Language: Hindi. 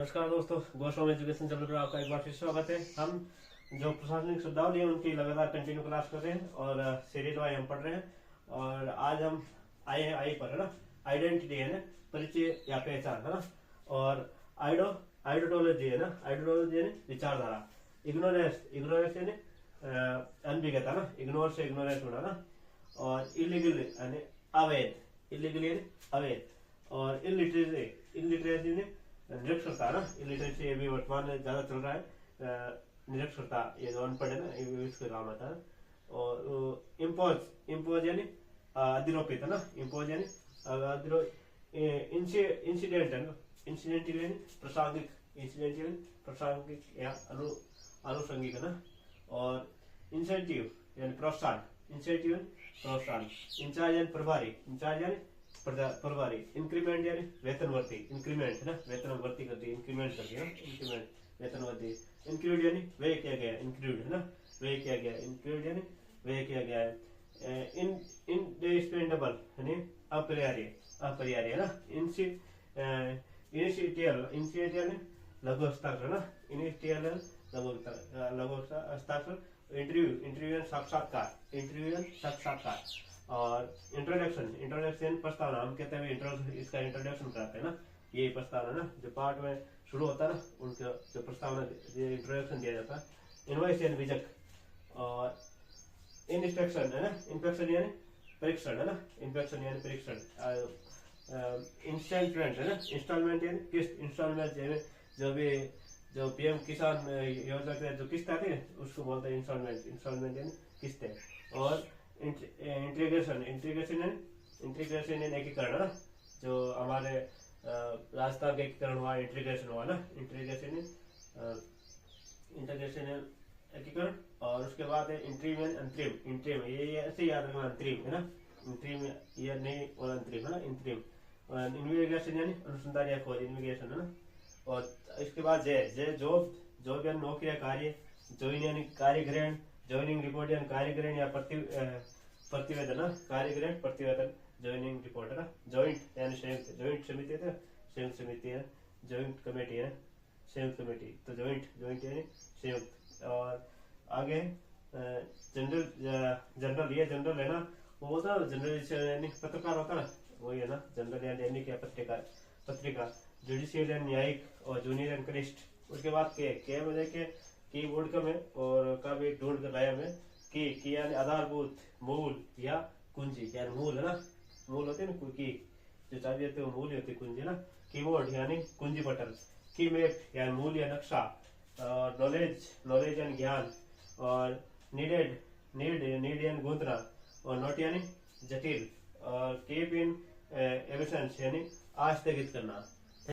नमस्कार दोस्तों, गोस्वामी एजुकेशन चैनल पर आपका एक बार फिर स्वागत है। हम जो प्रशासनिक सुविधाएं हैं उनकी लगातार कंटिन्यू क्लास कर रहे हैं और सीरीज वाइज हम पढ़ रहे हैं। और आज हम आई पर है ना, आइडेंटिटी है ना, परिचय या पहचान है ना। और आइडियोलॉजी है ना, आइडियोलॉजी है विचारधारा। इग्नोरेंस इग्नोरेंस यानी अनभिज्ञता ना, इग्नोर से इग्नोरेंस होना ना। और इलीगल यानी अवैध, इलीगल यानी अवैध। और इलिटरेसी ने निरक्षरता ना, इलिटरेसी अभी वर्तमान में ज्यादा चल रहा है। निरक्षरता ये जो अनपढ़ है ना, इसका काम आता है। और इम्पोज यानी अधिरोपित है ना, इम्पोज यानी इंसिडेंट है ना, इंसिडेंट यानी प्रासंगिक, इंसिडेंट यानी प्रासंगिक या अनुषंगिक है ना। और इंसेंटिव यानी प्रोत्साहन, इंसेंटिव यानी प्रोत्साहन। इंचार्ज यानी प्रभारी, इंचार्ज यानी प्रभारी। इंक्रीमेंट यानी वेतनवृद्धि, इंक्रीमेंट है ना, वेतनवृद्धि करती है, इंक्रीमेंट करती है ना, इंक्रीमेंट वेतनवृद्धि। इंक्लूड यानी व्यय किया गया, इंक्लूड है ना, व्यय किया गया, इंक्लूड यानी व्यय किया गया है। इनडिस्पेंडेबल यानी अपरिहार्य, अपरिहार्य है ना। इनिशियल लघु हस्ताक्षर ना, इनिशियल लघु हस्ताक्षर। इंटरव्यू साक्षात्कार, इंटरव्यू साक्षात्कार। और इंट्रोडक्शन प्रस्तावना, हम कहते हैं इसका इंट्रोडक्शन कराते हैं ना, ये प्रस्तावना ना, जो पार्ट में शुरू होता है ना, उनका जो प्रस्तावना इंट्रोडक्शन दिया जाता है। इनवॉइस यानी विजक। और इंस्पेक्शन है ना, इंस्पेक्शन यानी परीक्षण है ना, इंस्पेक्शन यानी परीक्षण। इंस्टॉलमेंट है ना, इंस्टॉलमेंट यानी किस्त, इंस्टॉलमेंट यानी जो पीएम किसान योजना के जो किस्त आती है उसको बोलते हैं इंस्टॉलमेंट, इंस्टॉलमेंट यानी किस्तें। और इंटीग्रेशन, इंटीग्रेशन यानी एकीकरण ना, जो हमारे राजस्थान का एकीकरण हुआ, इंटीग्रेशन हुआ ना, इंटीग्रेशन एकीकरण। और उसके बाद है इंट्रीम अंतरिम, इंट्रीम ये ऐसे याद रखना, अंतरिम है ना, इंट्रीम ये नहीं और अंतरिम है ना, इंतरिम। इन्वेस्टिगेशन यानी अनुसंधान या खोज, इन्वेस्टिगेशन है ना। और इसके बाद जॉब, जॉब यानी नौकरी या कार्य। ज्वाइन यानी कार्य ग्रहण, ज्वाइनिंग रिपोर्ट यानी कार्य ग्रहण या प्रतिवेदन, कार्य ग्रहण प्रतिवेदन, ज्वाइनिंग रिपोर्ट है ना। ज्वाइंट यानी संयुक्त, ज्वाइंट समिति है, संयुक्त समिति है, ज्वाइंट कमेटी है, संयुक्त कमेटी। तो ज्वाइंट यानी संयुक्त। और आगे जनरल, ये जनरल है ना, वो होता है जनरल यानी पत्रकार होता है ना, वही है ना जनरल यानी दैनिक या पत्रिका। जुडिशियल यानी न्यायिक और जूनियर यानी कनिष्ठ। उसके बाद के में देखे कीबोर्ड का में और का भी ढूंढ कर लाया में की यानी आधारभूत, मूल या कुंजी यानी मूल है ना, मूल होते हैं ना, की जो चाबी होती है वो मूल होती है, कुंजी ना। कीबोर्ड यानी कुंजी पटल। की मैप यानी मूल या नक्शा। और नॉलेज यानी ज्ञान। और नीड यानी गूंथना। और नोट यानी जटिल। और कीप इन एब्सेंस यानी आस्थगित करना।